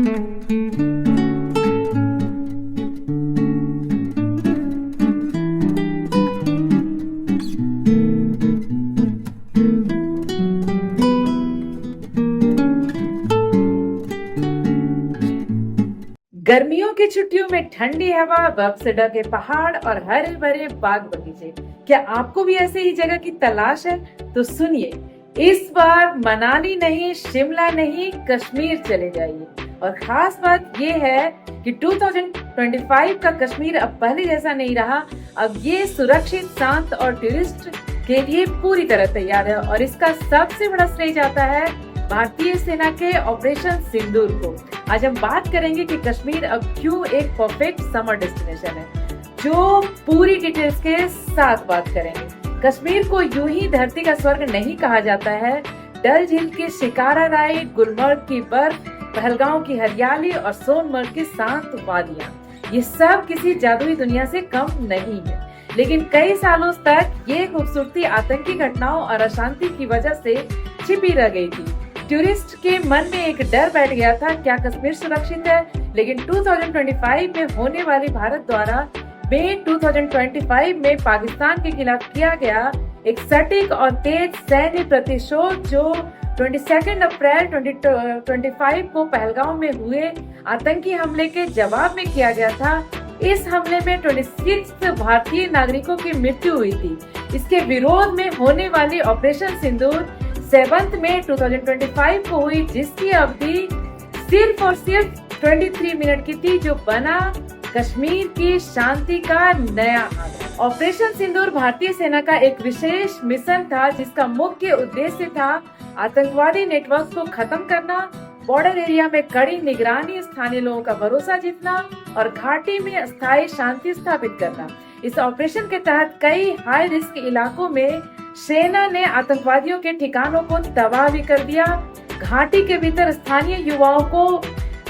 गर्मियों की छुट्टियों में ठंडी हवा, बर्फ से ढके पहाड़ और हरे भरे बाग बगीचे। क्या आपको भी ऐसे ही जगह की तलाश है? तो सुनिए, इस बार मनाली नहीं, शिमला नहीं, कश्मीर चले जाइए। और खास बात ये है कि 2025 का कश्मीर अब पहले जैसा नहीं रहा। अब ये सुरक्षित, शांत और टूरिस्ट के लिए पूरी तरह तैयार है। और इसका सबसे बड़ा श्रेय जाता है भारतीय सेना के ऑपरेशन सिंदूर को। आज हम बात करेंगे कि कश्मीर अब क्यों एक परफेक्ट समर डेस्टिनेशन है, जो पूरी डिटेल्स के साथ बात करेंगे। कश्मीर को यूं ही धरती का स्वर्ग नहीं कहा जाता है। डल झील की शिकारा राइड, गुलमर्ग की बर्फ, पहलगांव की हरियाली और सोनमर्ग की शांत वादियां, ये सब किसी जादुई दुनिया से कम नहीं है। लेकिन कई सालों तक ये खूबसूरती आतंकी घटनाओं और अशांति की वजह से छिपी रह गई थी। टूरिस्ट के मन में एक डर बैठ गया था, क्या कश्मीर सुरक्षित है? लेकिन 2025 में होने वाली भारत द्वारा मई 2025 में पाकिस्तान के खिलाफ किया गया एक सटीक और तेज सैन्य प्रतिशोध, जो 22 अप्रैल 2025 को पहलगांव में हुए आतंकी हमले के जवाब में किया गया था। इस हमले में 26 भारतीय नागरिकों की मृत्यु हुई थी। इसके विरोध में होने वाली ऑपरेशन सिंदूर 7 मई 2025 को हुई, जिसकी अवधि सिर्फ और सिर्फ 23 मिनट की थी, जो बना कश्मीर की शांति का नया आधार। ऑपरेशन सिंदूर भारतीय सेना का एक विशेष मिशन था, जिसका मुख्य उद्देश्य था आतंकवादी नेटवर्क को खत्म करना, बॉर्डर एरिया में कड़ी निगरानी, स्थानीय लोगों का भरोसा जीतना और घाटी में अस्थायी शांति स्थापित करना। इस ऑपरेशन के तहत कई हाई रिस्क इलाकों में सेना ने आतंकवादियों के ठिकानों को तबाह भी कर दिया। घाटी के भीतर स्थानीय युवाओं को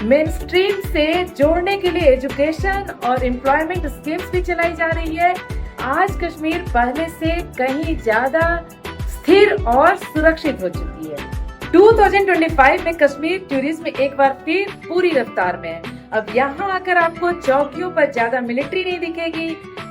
मेन स्ट्रीम से जोड़ने के लिए एजुकेशन और एम्प्लॉयमेंट स्कीम्स भी चलाई जा रही है। आज कश्मीर पहले से कहीं ज्यादा स्थिर और सुरक्षित हो चुकी है। 2025 में कश्मीर टूरिज्म एक बार फिर पूरी रफ्तार में है। अब यहाँ आकर आपको चौकियों पर ज्यादा मिलिट्री नहीं दिखेगी,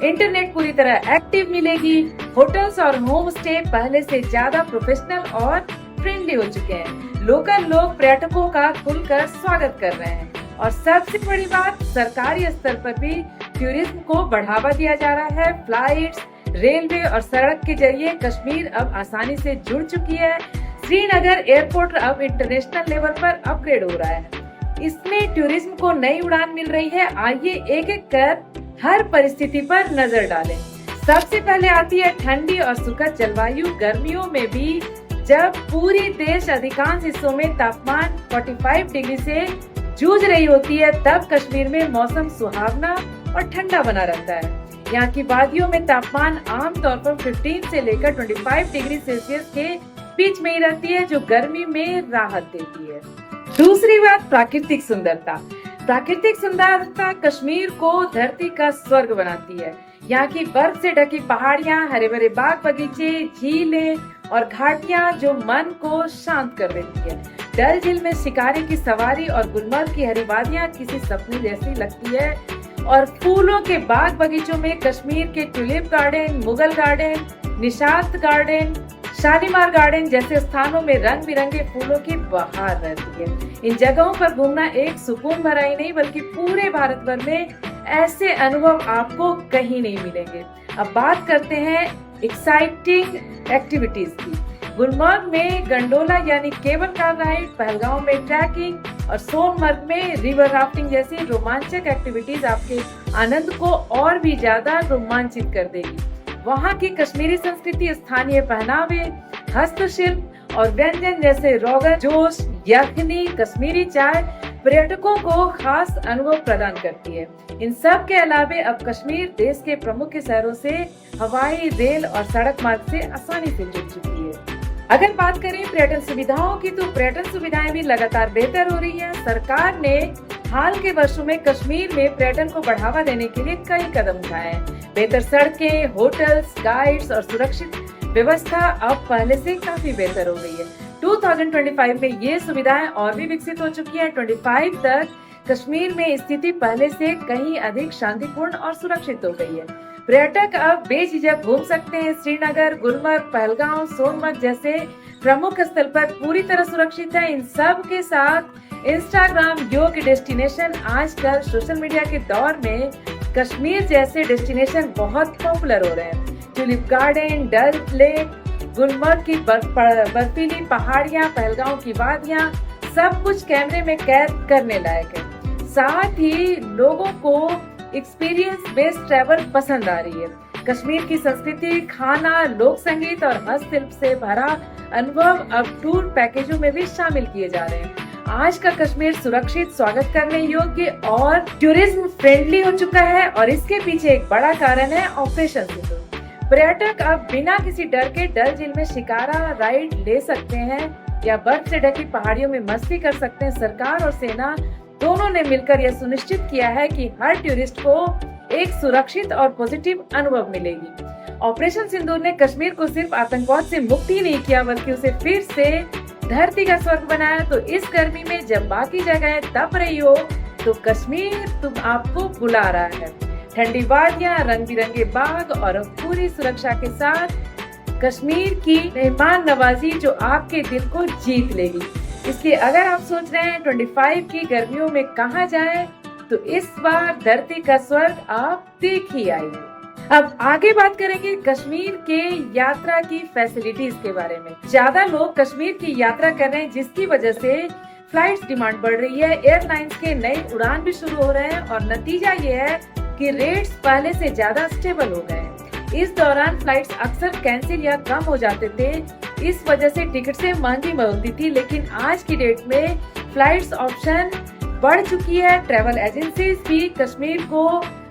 इंटरनेट पूरी तरह एक्टिव मिलेगी, होटल्स और होम स्टे पहले से ज्यादा प्रोफेशनल और फ्रेंडली हो चुके हैं। लोकल लोग पर्यटकों का खुलकर स्वागत कर रहे हैं। और सबसे बड़ी बात, सरकारी स्तर पर भी टूरिज्म को बढ़ावा दिया जा रहा है। फ्लाइट्स, रेलवे और सड़क के जरिए कश्मीर अब आसानी से जुड़ चुकी है। श्रीनगर एयरपोर्ट अब इंटरनेशनल लेवल पर अपग्रेड हो रहा है। इसमें टूरिज्म को नई उड़ान मिल रही है। आइए एक एक कर हर परिस्थिति पर नजर डालें। सबसे पहले आती है ठंडी और सुखद जलवायु। गर्मियों में भी जब पूरी देश अधिकांश हिस्सों में तापमान 45 डिग्री से जूझ रही होती है, तब कश्मीर में मौसम सुहावना और ठंडा बना रहता है। यहाँ की वादियों में तापमान आमतौर पर 15 से लेकर 25 डिग्री सेल्सियस के बीच में ही रहती है, जो गर्मी में राहत देती है। दूसरी बात, प्राकृतिक सुंदरता। प्राकृतिक सुंदरता कश्मीर को धरती का स्वर्ग बनाती है। यहाँ की बर्फ से ढकी पहाड़ियाँ, हरे भरे बाग बगीचे, झीलें और घाटियाँ जो मन को शांत कर देती है। डल झील में शिकारी की सवारी और गुलमर्ग की हरी वादियाँ किसी सपने जैसी लगती है। और फूलों के बाग बगीचों में कश्मीर के tulip garden, Mughal garden, Nishat garden, Shalimar garden जैसे स्थानों में रंग बिरंगे फूलों की बहार रहती है। इन जगहों पर घूमना एक सुकून भरा ही नहीं, बल्कि पूरे भारत भर में ऐसे अनुभव आपको कहीं नहीं मिलेंगे। अब बात करते हैं एक्साइटिंग एक्टिविटीज की। गुलमर्ग में गंडोला यानी केबल कार राइड, पहलगांव में ट्रैकिंग और सोनमर्ग में रिवर राफ्टिंग जैसी रोमांचक एक्टिविटीज आपके आनंद को और भी ज्यादा रोमांचित कर देगी। वहाँ की कश्मीरी संस्कृति, स्थानीय पहनावे, हस्तशिल्प और व्यंजन जैसे रोगन जोश, यखनी, कश्मीरी चाय पर्यटकों को खास अनुभव प्रदान करती है। इन सब के अलावे अब कश्मीर देश के प्रमुख शहरों से हवाई, रेल और सड़क मार्ग से आसानी से जुड़ चुकी है। अगर बात करें पर्यटन सुविधाओं की, तो पर्यटन सुविधाएं भी लगातार बेहतर हो रही है। सरकार ने हाल के वर्षों में कश्मीर में पर्यटन को बढ़ावा देने के लिए कई कदम उठाए हैं। बेहतर सड़कें, होटल्स, गाइड्स और सुरक्षित व्यवस्था अब पहले से काफी बेहतर हो गई है। 2025 में ये सुविधाएं और भी विकसित हो चुकी है। 25 तक कश्मीर में स्थिति पहले से कहीं अधिक शांतिपूर्ण और सुरक्षित हो गई है। पर्यटक अब बेझिझक घूम सकते हैं। श्रीनगर, गुलमर्ग, पहलगांव, सोनमर्ग जैसे प्रमुख स्थल पर पूरी तरह सुरक्षित है। इन सब के साथ इंस्टाग्राम योग्य डेस्टिनेशन आजकल सोशल मीडिया के दौर में कश्मीर जैसे डेस्टिनेशन बहुत पॉपुलर हो रहे हैं। ट्यूलिप गार्डन, डल लेक, गुलमर्ग की बर्फीली पहाड़ियां, पहलगांव की वादियां, सब कुछ कैमरे में कैद करने लायक है। साथ ही लोगों को एक्सपीरियंस बेस्ड ट्रैवल पसंद आ रही है। कश्मीर की संस्कृति, खाना, लोक संगीत और हस्तशिल्प से भरा अनुभव अब टूर पैकेजों में भी शामिल किए जा रहे हैं। आज का कश्मीर सुरक्षित, स्वागत करने योग्य और टूरिज्म फ्रेंडली हो चुका है और इसके पीछे एक बड़ा कारण है ऑपरेशन सिंदूर। पर्यटक अब बिना किसी डर के डल झील में शिकारा राइड ले सकते हैं या बर्फ से ढकी पहाड़ियों में मस्ती कर सकते हैं। सरकार और सेना दोनों ने मिलकर यह सुनिश्चित किया है कि हर टूरिस्ट को एक सुरक्षित और पॉजिटिव अनुभव मिलेगी। ऑपरेशन सिंदूर ने कश्मीर को सिर्फ आतंकवाद से मुक्त ही नहीं किया बल्कि उसे फिर से धरती का स्वर्ग बनाया। तो इस गर्मी में जब बाकी जगहें तप रही हो तो कश्मीर तुम आपको बुला रहा है। ठंडी वादियां, रंग बिरंगे बाग और पूरी सुरक्षा के साथ कश्मीर की मेहमान नवाजी जो आपके दिल को जीत लेगी। इसलिए अगर आप सोच रहे हैं 25 की गर्मियों में कहाँ जाएं, तो इस बार धरती का स्वर्ग आप देख ही आइए। अब आगे बात करेंगे कश्मीर के यात्रा की फैसिलिटीज के बारे में। ज्यादा लोग कश्मीर की यात्रा कर रहे हैं जिसकी वजह से फ्लाइट्स डिमांड बढ़ रही है। एयरलाइंस के नए उड़ान भी शुरू हो रहे हैं और नतीजा ये है कि रेट्स पहले से ज्यादा स्टेबल हो गए हैं। इस दौरान फ्लाइट्स अक्सर कैंसिल या कम हो जाते थे, इस वजह से टिकट महंगी मिलती थी। लेकिन आज की डेट में फ्लाइट्स ऑप्शन बढ़ चुकी है। ट्रैवल एजेंसीज भी कश्मीर को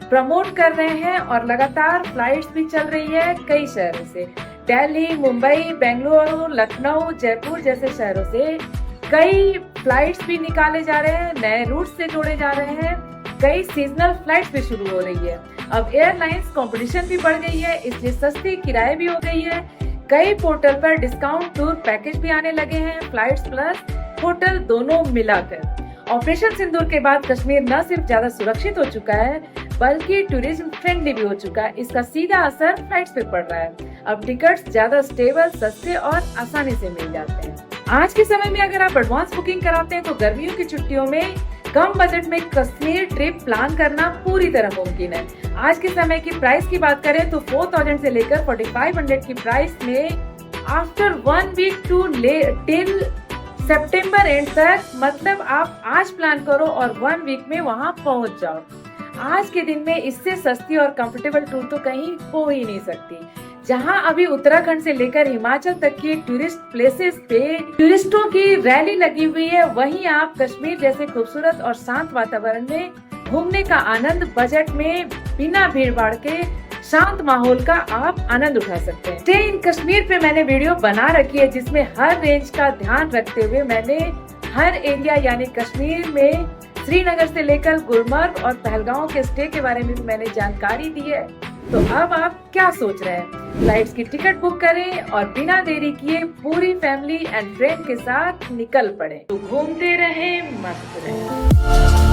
प्रमोट कर रहे हैं और लगातार फ्लाइट्स भी चल रही है कई शहरों से। दिल्ली, मुंबई, बेंगलुरु, लखनऊ, जयपुर जैसे शहरों से कई फ्लाइट्स भी निकाले जा रहे हैं, नए रूट से जोड़े जा रहे हैं। कई सीजनल फ्लाइट्स भी शुरू हो रही है। अब एयरलाइंस कंपटीशन भी बढ़ गई है, इसलिए सस्ती किराए भी हो गई है। कई पोर्टल पर डिस्काउंट टूर पैकेज भी आने लगे हैं, फ्लाइट्स प्लस होटल दोनों मिलाकर। ऑपरेशन सिंदूर के बाद कश्मीर न सिर्फ ज्यादा सुरक्षित हो चुका है बल्कि टूरिज्म फ्रेंडली भी हो चुका है। इसका सीधा असर फ्लाइट्स पे पड़ रहा है। अब टिकट्स ज्यादा स्टेबल, सस्ते और आसानी से मिल जाते हैं। आज के समय में अगर आप एडवांस बुकिंग कराते हैं तो गर्मियों की छुट्टियों में कम बजट में कश्मीर ट्रिप प्लान करना पूरी तरह मुमकिन है। आज के समय की प्राइस की बात करें तो 4000 से लेकर 4500 की प्राइस में after 1 week to till September end तक, मतलब आप आज प्लान करो और 1 वीक में वहां पहुंच जाओ। आज के दिन में इससे सस्ती और कंफर्टेबल टूर तो कहीं हो ही नहीं सकती। जहां अभी उत्तराखंड से लेकर हिमाचल तक के टूरिस्ट प्लेसेस पे टूरिस्टों की रैली लगी हुई है, वहीं आप कश्मीर जैसे खूबसूरत और शांत वातावरण में घूमने का आनंद बजट में बिना भीड़ भाड़ के शांत माहौल का आप आनंद उठा सकते हैं। स्टे इन कश्मीर पे मैंने वीडियो बना रखी है जिसमें हर रेंज का ध्यान रखते हुए मैंने हर एरिया यानी कश्मीर में श्रीनगर से लेकर गुलमर्ग और पहलगांव के स्टे के बारे में भी मैंने जानकारी दी है। तो अब आप क्या सोच रहे हैं? फ्लाइट्स की टिकट बुक करें और बिना देरी किए पूरी फैमिली एंड फ्रेंड के साथ निकल पड़े। तो घूमते रहे, मस्त रहे।